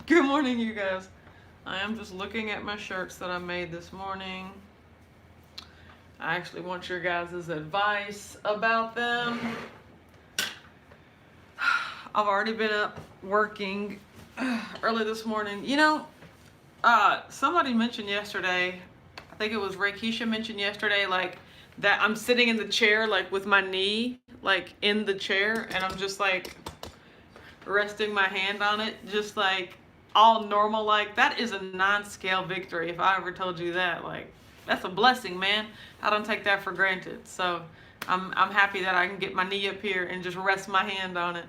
Good morning, you guys. I am just looking at my shirts that I made this morning. I actually want your guys' advice about them. I've already been up working early this morning. Somebody mentioned yesterday, I think it was Keisha mentioned yesterday, like that I'm sitting in the chair, like with my knee, like in the chair, and I'm just like resting my hand on it, just like all normal. Like, that is a non-scale victory. If I ever told you that, like, that's a blessing, man. I don't take that for granted. So I'm happy that I can get my knee up here and just rest my hand on it.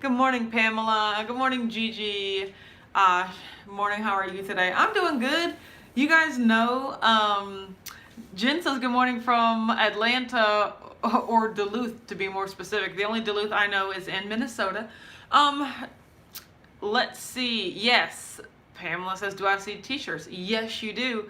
Good morning, Pamela. Good morning, Gigi. Morning, how are you today? I'm doing good. You guys know, Jen says good morning from Atlanta, or Duluth to be more specific. The only Duluth I know is in Minnesota. Let's see. Yes, Pamela says, do I see t-shirts? Yes, you do.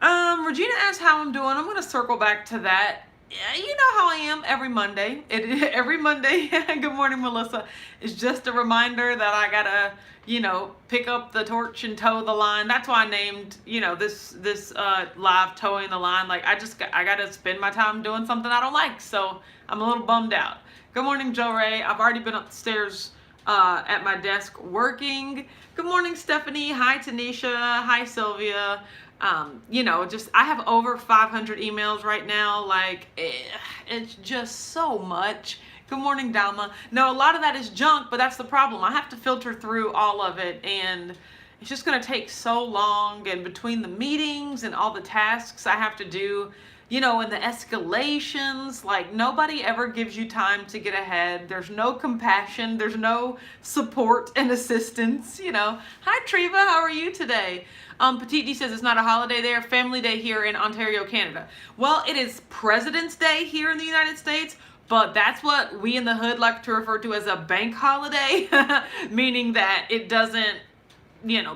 Regina asked how I'm doing. I'm going to circle back to that. Yeah, you know how I am every Monday. Every Monday, good morning, Melissa, is just a reminder that I gotta, pick up the torch and toe the line. That's why I named, this live towing the line. Like, I gotta spend my time doing something I don't like. So I'm a little bummed out. Good morning, Joe Ray. I've already been upstairs at my desk working. Good morning, Stephanie. Hi, Tanisha. Hi, Sylvia. I have over 500 emails right now. Like, it's just so much. Good morning, Dalma. No, a lot of that is junk, but that's the problem. I have to filter through all of it, and it's just going to take so long. And between the meetings and all the tasks I have to do, and the escalations, like, nobody ever gives you time to get ahead. There's no compassion. There's no support and assistance, Hi, Treva. How are you today? Petite D says it's not a holiday there. Family Day here in Ontario, Canada. Well, it is President's Day here in the United States, but that's what we in the hood like to refer to as a bank holiday, meaning that it doesn't,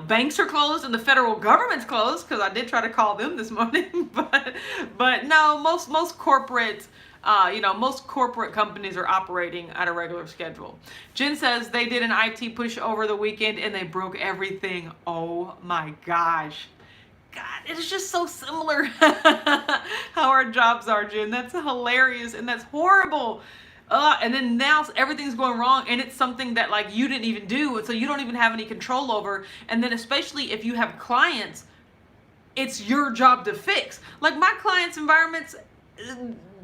banks are closed and the federal government's closed, because I did try to call them this morning, but no, most corporate, most corporate companies are operating at a regular schedule. Jen says they did an IT push over the weekend and they broke everything. Oh my gosh. God, it is just so similar how our jobs are, Jen. That's hilarious and that's horrible. And then now everything's going wrong, and it's something that, like, you didn't even do, and so you don't even have any control over. And then especially if you have clients, it's your job to fix. Like, my clients' environments,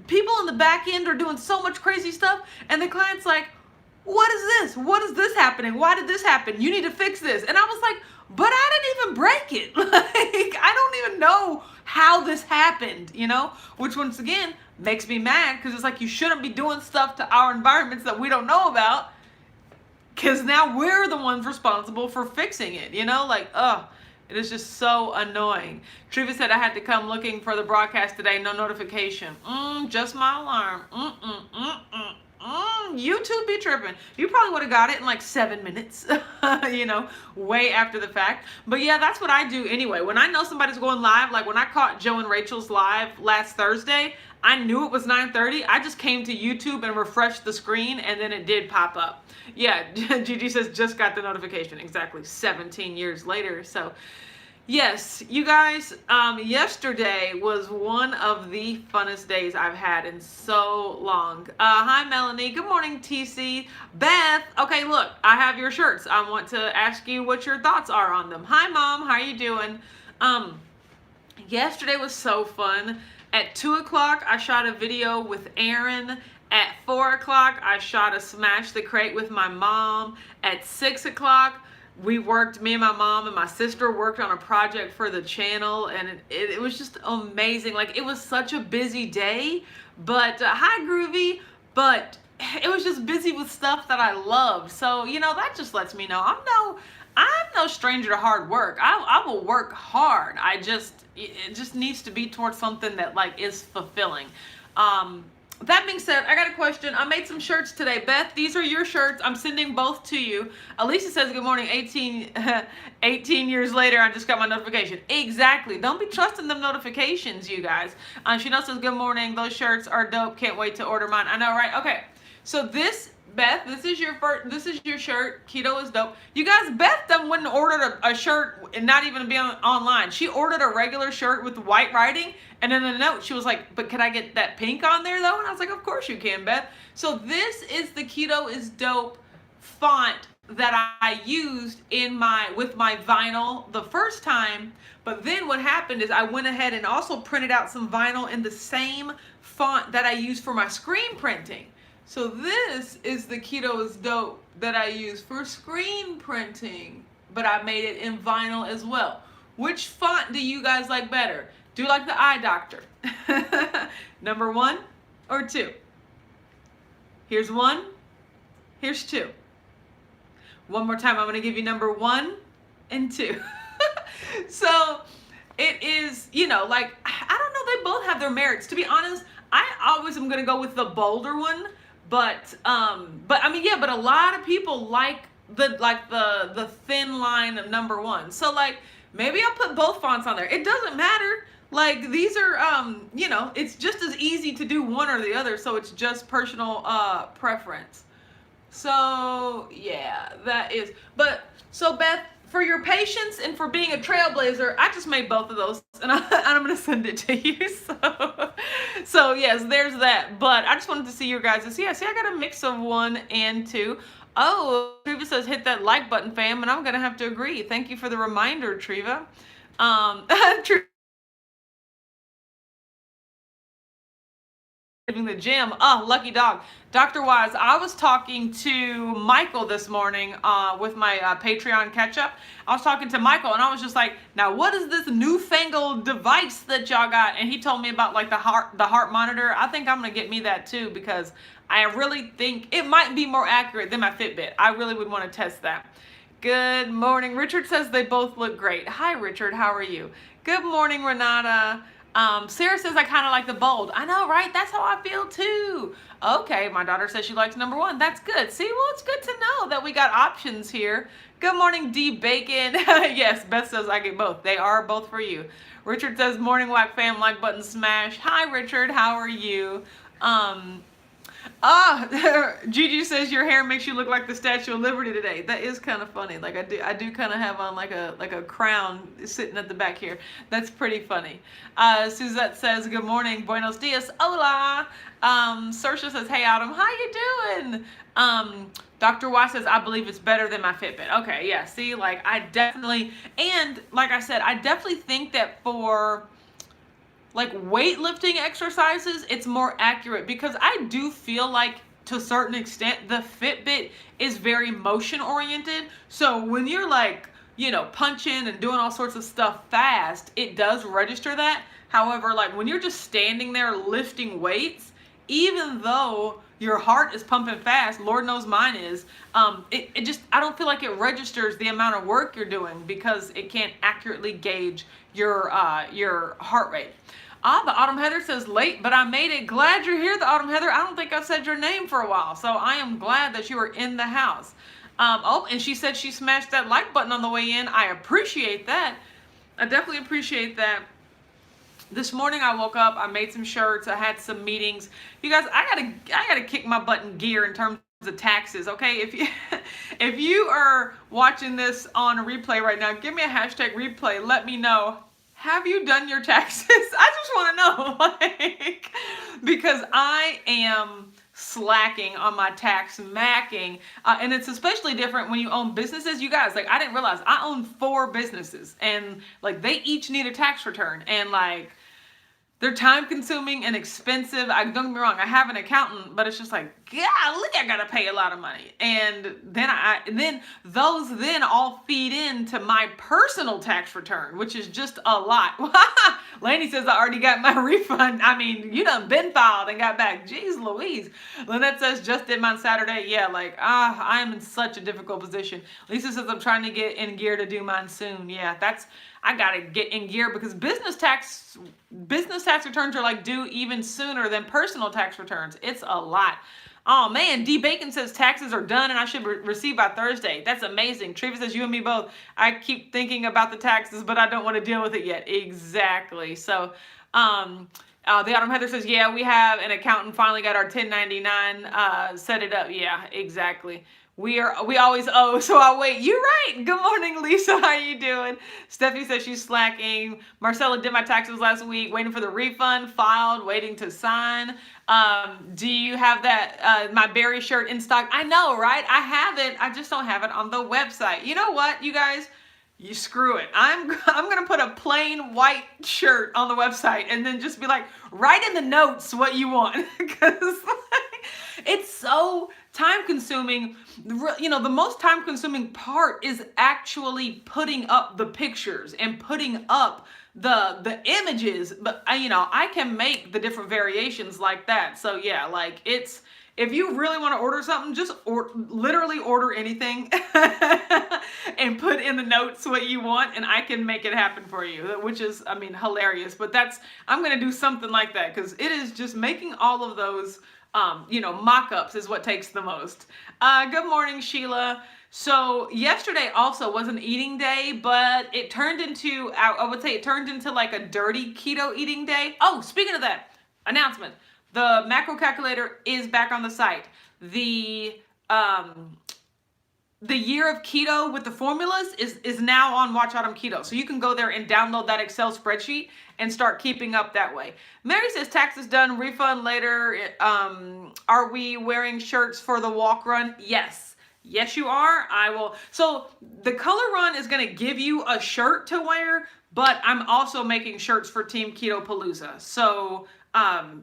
people in the back end are doing so much crazy stuff, and the client's like, what is this? What is this happening? Why did this happen? You need to fix this. And I was like, but I didn't even break it. Like, I don't even know how this happened, which once again makes me mad, because it's like, you shouldn't be doing stuff to our environments that we don't know about, because now we're the ones responsible for fixing it, it is just so annoying. Treva said I had to come looking for the broadcast today. No notification. Just my alarm. YouTube be tripping. You probably would have got it in like 7 minutes, way after the fact. But yeah, that's what I do anyway. When I know somebody's going live, like when I caught Joe and Rachel's live last Thursday, I knew it was 9:30. I just came to YouTube and refreshed the screen, and then it did pop up. Yeah, Gigi says just got the notification. Exactly, 17 years later. So yes, you guys, yesterday was one of the funnest days I've had in so long. Hi, Melanie. Good morning, TC. Beth. Okay, look, I have your shirts. I want to ask you what your thoughts are on them. Hi, Mom. How are you doing? Yesterday was so fun. At 2 o'clock, I shot a video with Aaron. At 4 o'clock, I shot a Smash the Crate with my mom. At 6 o'clock, me and my mom and my sister worked on a project for the channel, and it was just amazing. Like, it was such a busy day, but hi, Groovy, but it was just busy with stuff that I loved. So, that just lets me know I'm no stranger to hard work. I will work hard. It just needs to be towards something that, like, is fulfilling. That being said, I got a question. I made some shirts today. Beth, these are your shirts. I'm sending both to you. Alicia says, good morning. 18 years later, I just got my notification. Exactly. Don't be trusting them notifications, you guys. Chanel says, good morning. Those shirts are dope. Can't wait to order mine. I know, right? Okay. So Beth, this is your first, this is your shirt. Keto is dope. You guys, Beth done wouldn't ordered a shirt and not even be online. She ordered a regular shirt with white writing, and in the note she was like, but can I get that pink on there though? And I was like, of course you can, Beth. So this is the Keto is Dope font that I used with my vinyl the first time. But then what happened is I went ahead and also printed out some vinyl in the same font that I used for my screen printing. So this is the Keto is Dope that I use for screen printing, but I made it in vinyl as well. Which font do you guys like better? Do you like the eye doctor? Number 1 or 2? Here's 1, here's 2. One more time, I'm gonna give you number 1 and 2. So it is, like, I don't know, they both have their merits. To be honest, I always am gonna go with the bolder one. But I mean, yeah, but a lot of people like the thin line of number 1. So like, maybe I'll put both fonts on there. It doesn't matter. Like, these are, it's just as easy to do one or the other. So it's just personal preference. So yeah, that is. But so Beth, for your patience and for being a trailblazer, I just made both of those, and I'm going to send it to you. So yes, there's that. But I just wanted to see your guys'. Yeah, see, I got a mix of 1 and 2. Oh, Treva says hit that like button, fam, and I'm going to have to agree. Thank you for the reminder, Treva. The gym. Oh, lucky dog. Dr. Wise, I was talking to Michael this morning with my Patreon catch-up. I was talking to Michael, and I was just like, now what is this newfangled device that y'all got? And he told me about like the heart monitor. I think I'm going to get me that too, because I really think it might be more accurate than my Fitbit. I really would want to test that. Good morning. Richard says they both look great. Hi, Richard. How are you? Good morning, Renata. Sarah says I kind of like the bold. I know, right? That's how I feel too. Okay, my daughter says she likes number 1. That's good. See, well, it's good to know that we got options here. Good morning, D Bacon. Yes, Beth says I get both. They are both for you. Richard says morning whack fam, like button smash. Hi, Richard. How are you? Gigi says your hair makes you look like the Statue of Liberty today. That is kind of funny. Like I do kind of have on like a crown sitting at the back here. That's pretty funny. Suzette says good morning, buenos dias, hola. Saoirse says hey Autumn, how you doing? Dr. Y says I believe it's better than my Fitbit. Okay, yeah. See, like I definitely, and like I said, I definitely think that for like weightlifting exercises, it's more accurate, because I do feel like to a certain extent the Fitbit is very motion oriented. So when you're like, punching and doing all sorts of stuff fast, it does register that. However, like when you're just standing there lifting weights, even though your heart is pumping fast, Lord knows mine is, it just, I don't feel like it registers the amount of work you're doing, because it can't accurately gauge your heart rate. The Autumn Heather says late, but I made it. Glad you're here, the Autumn Heather. I don't think I've said your name for a while, so I am glad that you are in the house. And she said she smashed that like button on the way in. I appreciate that. I definitely appreciate that. This morning I woke up, I made some shirts, I had some meetings. You guys, I gotta kick my butt in gear in terms of taxes, okay? If you are watching this on a replay right now, give me a hashtag replay. Let me know. Have you done your taxes? I just want to know, because I am slacking on my tax macking, and it's especially different when you own businesses. You guys, like, I didn't realize I own 4 businesses, and like they each need a tax return, and like they're time consuming and expensive. Don't get me wrong, I have an accountant, but it's just like, golly, I gotta pay a lot of money. And then those all feed into my personal tax return, which is just a lot. Laney says I already got my refund. I mean, you done been filed and got back. Jeez Louise. Lynette says just did mine Saturday. Yeah, like, I am in such a difficult position. Lisa says I'm trying to get in gear to do mine soon. Yeah, I gotta get in gear, because business tax returns are like due even sooner than personal tax returns. It's a lot. Oh man, D Bacon says taxes are done and I should receive by Thursday. That's amazing. Treva says you and me both. I keep thinking about the taxes, but I don't want to deal with it yet. Exactly. So The Autumn Heather says, yeah, we have an accountant finally got our 1099 set it up. Yeah, exactly. We always owe, so I'll wait. You're right. Good morning, Lisa. How you doing? Stephanie says she's slacking. Marcella did my taxes last week, waiting for the refund, filed, waiting to sign. Do you have that my Berry shirt in stock? I know, right? I have it. I just don't have it on the website. You know what, you guys? You screw it. I'm gonna put a plain white shirt on the website and then just be like, write in the notes what you want, because it's so time consuming. You know, the most time consuming part is actually putting up the pictures and putting up the images. But you know, I can make the different variations like that. So yeah, like it's. If you really want to order something, just literally order anything and put in the notes what you want, and I can make it happen for you, which is, I mean, hilarious. But I'm going to do something like that, because it is just making all of those, you know, mock-ups is what takes the most. Good morning, Sheila. So yesterday also was an eating day, but it turned into, I would say it turned into like a dirty keto eating day. Oh, speaking of that, announcement. The macro calculator is back on the site. The year of keto with the formulas is now on Watch Autumn Keto. So you can go there and download that Excel spreadsheet and start keeping up that way. Mary says taxes done, refund later. Are we wearing shirts for the walk run? Yes. Yes, you are. I will. So the color run is going to give you a shirt to wear, but I'm also making shirts for Team Keto Palooza. So,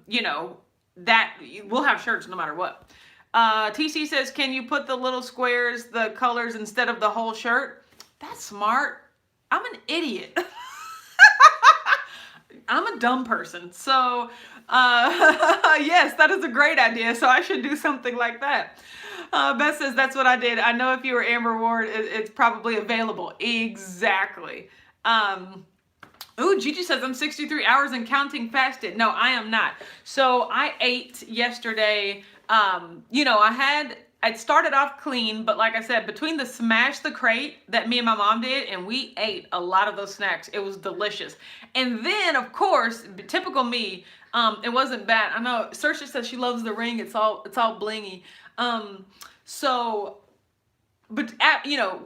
you know, that we'll have shirts no matter what. TC says, can you put the little squares, the colors instead of the whole shirt? That's smart. I'm an idiot. I'm a dumb person. So, yes, that is a great idea. So I should do something like that. Beth says, that's what I did. I know if you were Amber Ward, it's probably available. Exactly. Ooh, Gigi says, I'm 63 hours and counting fasted. No, I am not. So I ate yesterday. You know, I'd started off clean, but like I said, between the Smash the Crate that me and my mom did, and we ate a lot of those snacks. It was delicious. And then, of course, typical me, it wasn't bad. I know Saoirse says she loves the ring. It's all blingy. But you know,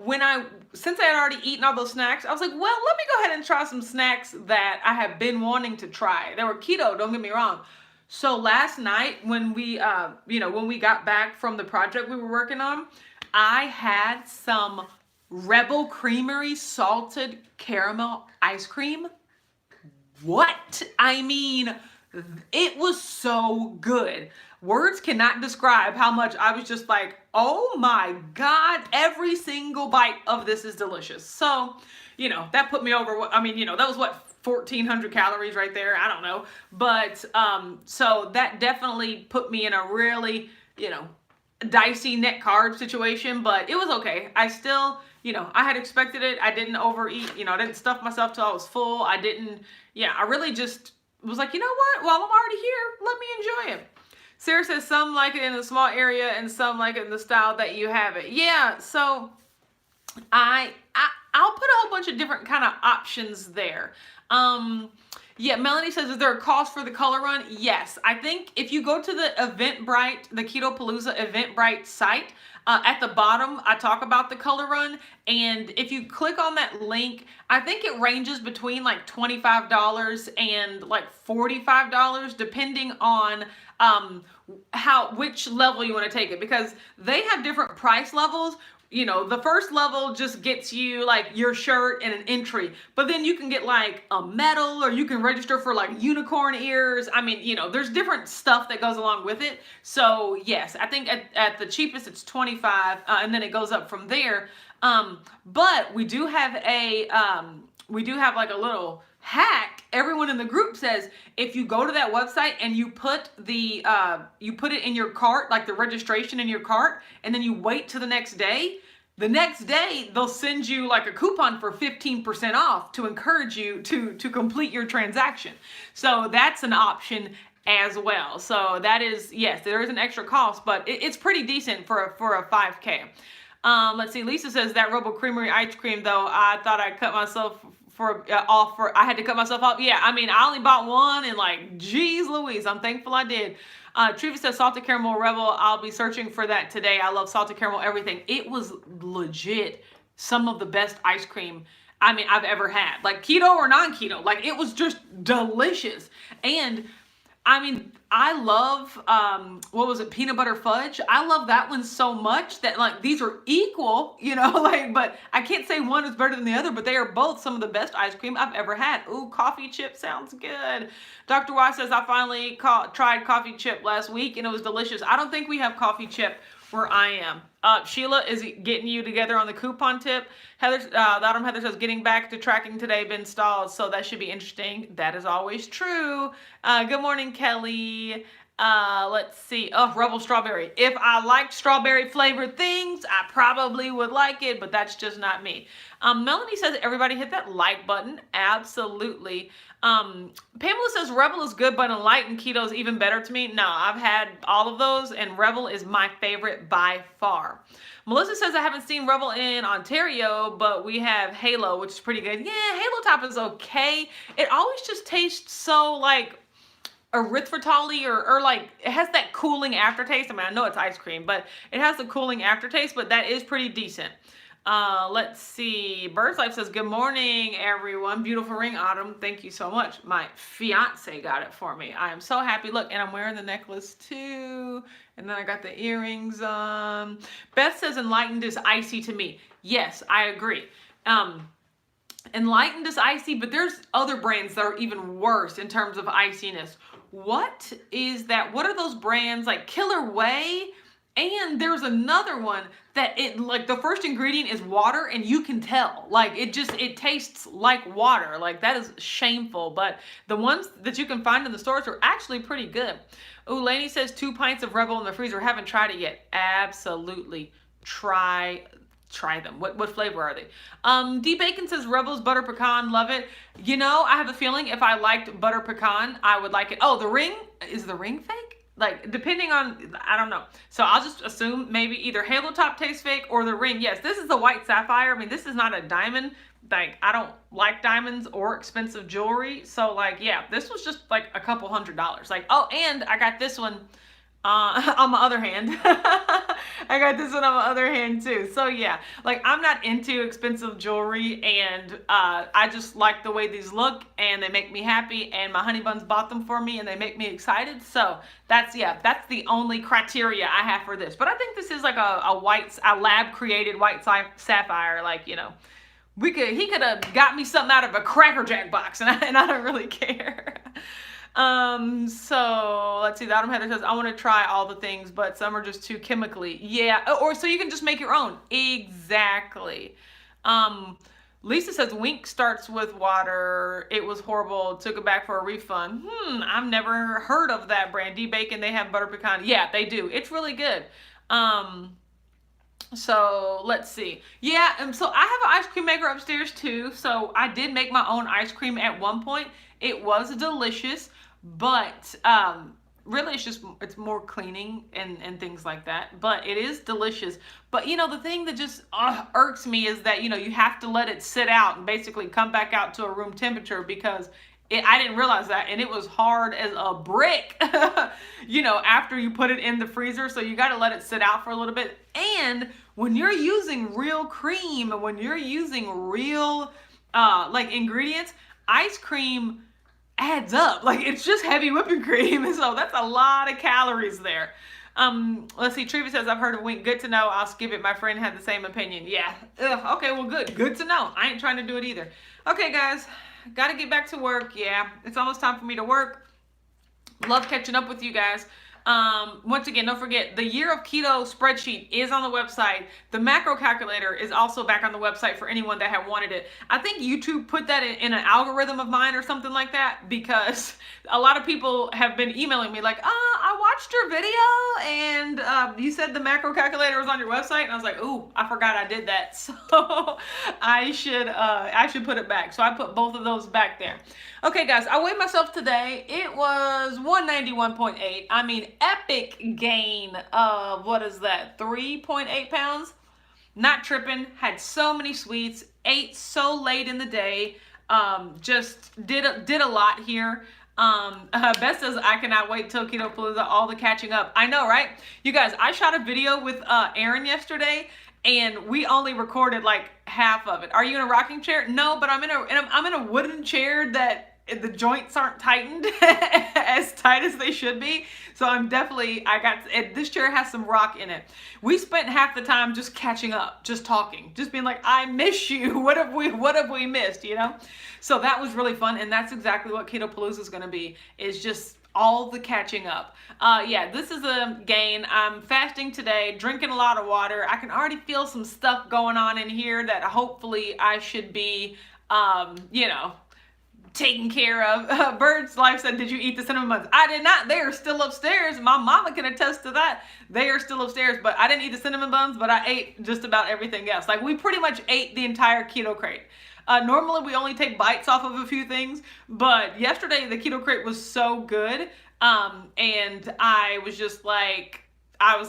since I had already eaten all those snacks, I was like, well, let me go ahead and try some snacks that I have been wanting to try. They were keto, don't get me wrong. So last night when we, you know, when we got back from the project we were working on, I had some Rebel Creamery salted caramel ice cream. What? I mean, it was so good. Words cannot describe how much I was just like, oh my God, every single bite of this is delicious. So, you know, that put me over. I mean, you know, that was what, 1,400 calories right there. I don't know. But so that definitely put me in a really, you know, dicey net carb situation, but it was okay. I still, you know, I had expected it. I didn't overeat, you know, I didn't stuff myself till I was full. I really just was like, you know what? While I'm already here, let me enjoy it. Sarah says some like it in a small area and some like it in the style that you have it. Yeah, so I'll put a whole bunch of different kind of options there. Yeah, Melanie says, is there a cost for the color run? Yes. I think if you go to the Eventbrite, the Keto Palooza Eventbrite site, at the bottom, I talk about the color run. And if you click on that link, I think it ranges between like $25 and like $45, depending on which level you want to take it, because they have different price levels. You know, the first level just gets you like your shirt and an entry, but then you can get like a medal, or you can register for like unicorn ears. I mean, you know, there's different stuff that goes along with it. So yes, I think at the cheapest it's 25, and then it goes up from there. But we do have like a little hack. Everyone in the group says if you go to that website and you put it in your cart, like the registration in your cart, and then you wait till the next day they'll send you like a coupon for 15% off to encourage you to complete your transaction. So that's an option as well. So that is, yes, there is an extra cost, but it's pretty decent for a 5K. Let's see, Lisa says that Rebel Creamery ice cream though, I thought I cut myself I had to cut myself off. Yeah, I mean, I only bought one and like, geez Louise, I'm thankful I did. Treva says salted caramel rebel. I'll be searching for that today. I love salted caramel everything. It was legit some of the best ice cream I mean I've ever had. Like keto or non-keto. Like it was just delicious. And I mean, I love, what was it, peanut butter fudge? I love that one so much that, like, these are equal, you know, like, but I can't say one is better than the other, but they are both some of the best ice cream I've ever had. Ooh, coffee chip sounds good. Dr. Y says, I finally tried coffee chip last week, and it was delicious. I don't think we have coffee chip where I am. Sheila is getting you together on the coupon tip. Heather, the Autumn Heather says, getting back to tracking today, been stalled, so that should be interesting. That is always true. Good morning, Kelly. Let's see. Oh, Rebel Strawberry. If I liked strawberry flavored things, I probably would like it, but that's just not me. Melanie says, everybody hit that like button. Absolutely. Pamela says, Rebel is good, but Enlightened Keto is even better to me. No, I've had all of those, and Rebel is my favorite by far. Melissa says, I haven't seen Rebel in Ontario, but we have Halo, which is pretty good. Yeah, Halo Top is okay. It always just tastes so like erythritol-y or like it has that cooling aftertaste. I mean, I know it's ice cream, but it has the cooling aftertaste, but that is pretty decent. Let's see. Bird's Life says, good morning, everyone. Beautiful ring, Autumn. Thank you so much. My fiance got it for me. I am so happy. Look, and I'm wearing the necklace too. And then I got the earrings on. Beth says, Enlightened is icy to me. Yes, I agree. Enlightened is icy, but there's other brands that are even worse in terms of iciness. What is that? What are those brands? Like Killer Way? And there's another one that it like the first ingredient is water and you can tell. Like it tastes like water. Like that is shameful. But the ones that you can find in the stores are actually pretty good. Ooh, Lainey says 2 pints of Rebel in the freezer. Haven't tried it yet. Absolutely. Try them. What flavor are they? D Bacon says Rebel's butter pecan, love it. You know, I have a feeling if I liked butter pecan, I would like it. Oh, the ring, is the ring fake? Like, depending on, I don't know. So I'll just assume maybe either Halo Top tastes fake or the ring. Yes, this is the white sapphire. I mean, this is not a diamond. Like, I don't like diamonds or expensive jewelry. So, like, yeah, this was just like a couple $100s. Like, oh, and I got this one on my other hand. I got this one on my other hand too. So yeah, like I'm not into expensive jewelry, and I just like the way these look and they make me happy, and my honey buns bought them for me and they make me excited. So that's the only criteria I have for this. But I think this is like a lab created white sapphire. Like, you know, he could have got me something out of a Cracker Jack box, and I don't really care. So let's see. The Autumn Heather says, I want to try all the things, but some are just too chemically. Yeah. Or so you can just make your own. Exactly. Lisa says, Wink starts with water. It was horrible. Took it back for a refund. I've never heard of that brand. D Bacon, they have butter pecan. Yeah, they do. It's really good. So let's see. Yeah. So I have an ice cream maker upstairs too. So I did make my own ice cream at one point. It was delicious, but really it's more cleaning and things like that. But it is delicious. But you know, the thing that just irks me is that, you know, you have to let it sit out and basically come back out to a room temperature, because I didn't realize that, and it was hard as a brick, you know, after you put it in the freezer. So you got to let it sit out for a little bit. And when you're using real cream, when you're using real like ingredients, ice cream adds up. Like, it's just heavy whipping cream, and so that's a lot of calories there. Let's see. Treva says, I've heard of Wink. Good to know. I'll skip it. My friend had the same opinion. Yeah. Ugh, okay, well, good to know. I ain't trying to do it either. Okay, guys, gotta get back to work. Yeah, it's almost time for me to work. Love catching up with you guys. Once again, don't forget, the Year of Keto spreadsheet is on the website. The macro calculator is also back on the website for anyone that had wanted it. I think YouTube put that in an algorithm of mine or something like that, because a lot of people have been emailing me like, I watched your video and you said the macro calculator was on your website. And I was like, ooh, I forgot I did that. So I should put it back. So I put both of those back there. Okay, guys, I weighed myself today. It was 191.8. I mean, epic gain of, what is that, 3.8 pounds? Not tripping. Had so many sweets. Ate so late in the day. Just did a lot here. Beth says, I cannot wait till Keto Palooza, all the catching up. I know, right? You guys, I shot a video with Aaron yesterday, and we only recorded like half of it. Are you in a rocking chair? No, but I'm in a wooden chair that the joints aren't tightened as tight as they should be. So this chair has some rock in it. We spent half the time just catching up, just talking, just being like, I miss you. What have we missed, you know? So that was really fun. And that's exactly what Keto Palooza is going to be, is just all the catching up. Yeah, this is a gain. I'm fasting today, drinking a lot of water. I can already feel some stuff going on in here that hopefully I should be, taken care of. Bird's Life said, did you eat the cinnamon buns? I did not. They are still upstairs. My mama can attest to that. They are still upstairs, but I didn't eat the cinnamon buns, but I ate just about everything else. Like, we pretty much ate the entire keto crate. Normally we only take bites off of a few things, but yesterday the keto crate was so good. And I was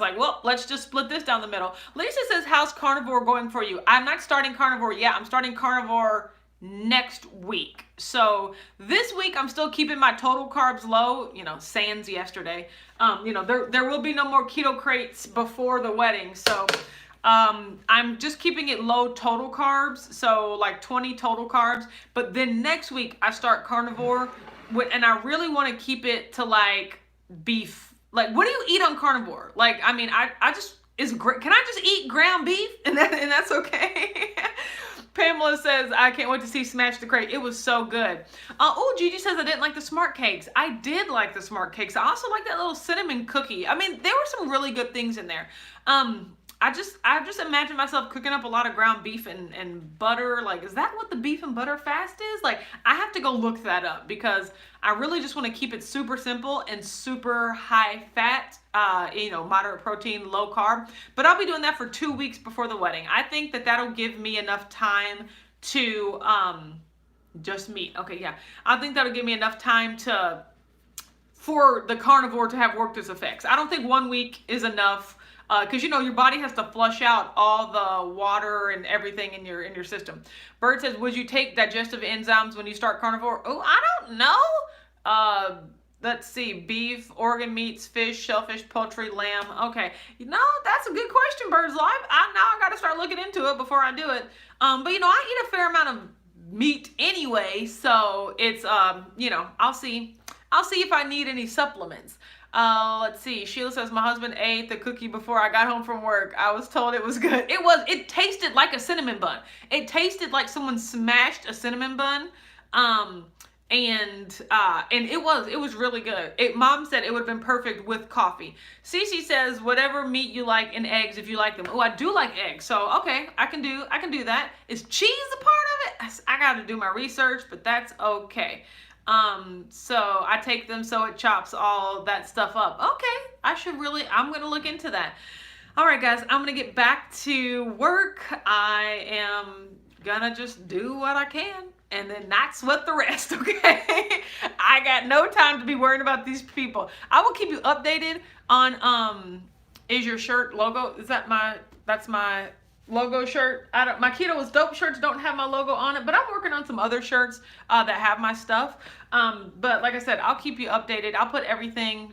like, well, let's just split this down the middle. Lisa says, how's carnivore going for you? I'm not starting carnivore yet. I'm starting carnivore next week. So this week I'm still keeping my total carbs low, sans yesterday. There will be no more keto crates before the wedding. So I'm just keeping it low total carbs, so like 20 total carbs. But then next week I start carnivore, and I really want to keep it to like beef. Like, what do you eat on carnivore? Like, I mean, can I just eat ground beef and that's okay? Pamela says, I can't wait to see Smash the Crate. It was so good. Oh, Gigi says, I didn't like the Smart Cakes. I did like the Smart Cakes. I also like that little cinnamon cookie. I mean, there were some really good things in there. I just imagine myself cooking up a lot of ground beef and butter. Like, is that what the beef and butter fast is? Like, I have to go look that up because I really just want to keep it super simple and super high fat, moderate protein, low carb. But I'll be doing that for 2 weeks before the wedding. I think that'll give me enough time to, just meat. Okay, yeah. I think that'll give me enough time for the carnivore to have worked its effects. I don't think 1 week is enough. Because your body has to flush out all the water and everything in your system. Bird says, would you take digestive enzymes when you start carnivore? Oh, I don't know. Let's see, beef, organ meats, fish, shellfish, poultry, lamb. Okay, that's a good question, Bird's Life. I got to start looking into it before I do it. But I eat a fair amount of meat anyway, so it's I'll see if I need any supplements. Let's see. Sheila says, my husband ate the cookie before I got home from work. I was told it was good. It tasted like a cinnamon bun. It tasted like someone smashed a cinnamon bun. And it was really good. Mom said it would have been perfect with coffee. Cece says, whatever meat you like and eggs if you like them. Oh, I do like eggs. So, okay, I can do that. Is cheese a part of it? I got to do my research, but that's okay. So I take them so it chops all that stuff up. Okay, I'm going to look into that. All right, guys, I'm going to get back to work. I am going to just do what I can and then not sweat the rest, okay? I got no time to be worrying about these people. I will keep you updated on, is your shirt logo? That's my logo shirt. My Keto is Dope shirts don't have my logo on it, but I'm working on some other shirts that have my stuff. But like I said, I'll keep you updated. I'll put everything,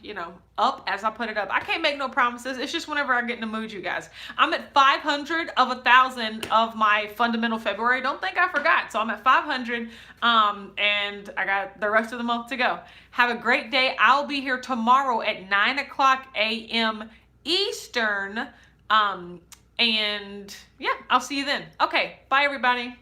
up as I put it up. I can't make no promises. It's just whenever I get in the mood, you guys. I'm at 500 of 1,000 of my fundamental February. Don't think I forgot. So I'm at 500, and I got the rest of the month to go. Have a great day. I'll be here tomorrow at 9:00 a.m. Eastern. And yeah, I'll see you then. Okay, bye everybody.